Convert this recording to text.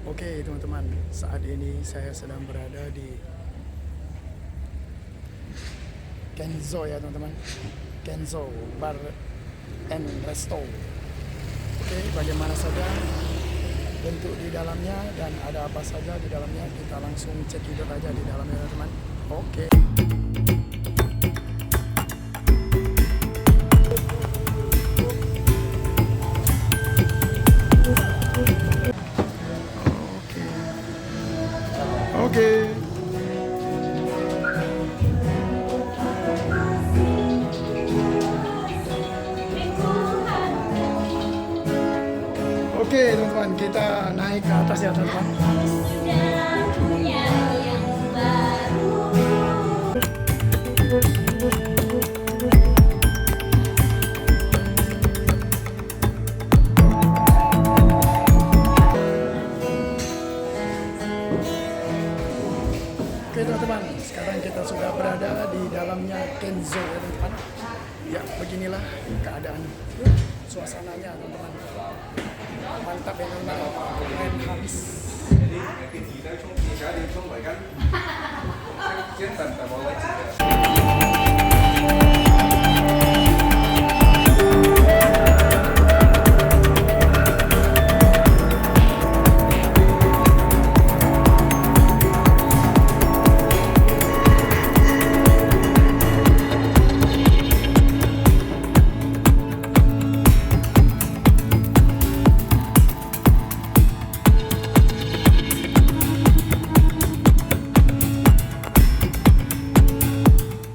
Oke teman-teman, saat ini saya sedang berada di Kenzo ya teman-teman. Kenzo Bar and Resto. Oke, bagaimana saja bentuk di dalamnya dan ada apa saja di dalamnya, kita langsung cekidot aja di dalamnya teman-teman. Oke. Oke. Oke teman-teman, kita naik ke atas ya teman-teman. Oke teman-teman, sekarang kita sudah berada di dalamnya Kenzo ya teman-teman. Ya, beginilah keadaan suasananya teman-teman. Mantap ya teman-teman, keren habis. cái gì đó xuống chia sẻ đi xuống rồi gắn chiến thần tại mọi người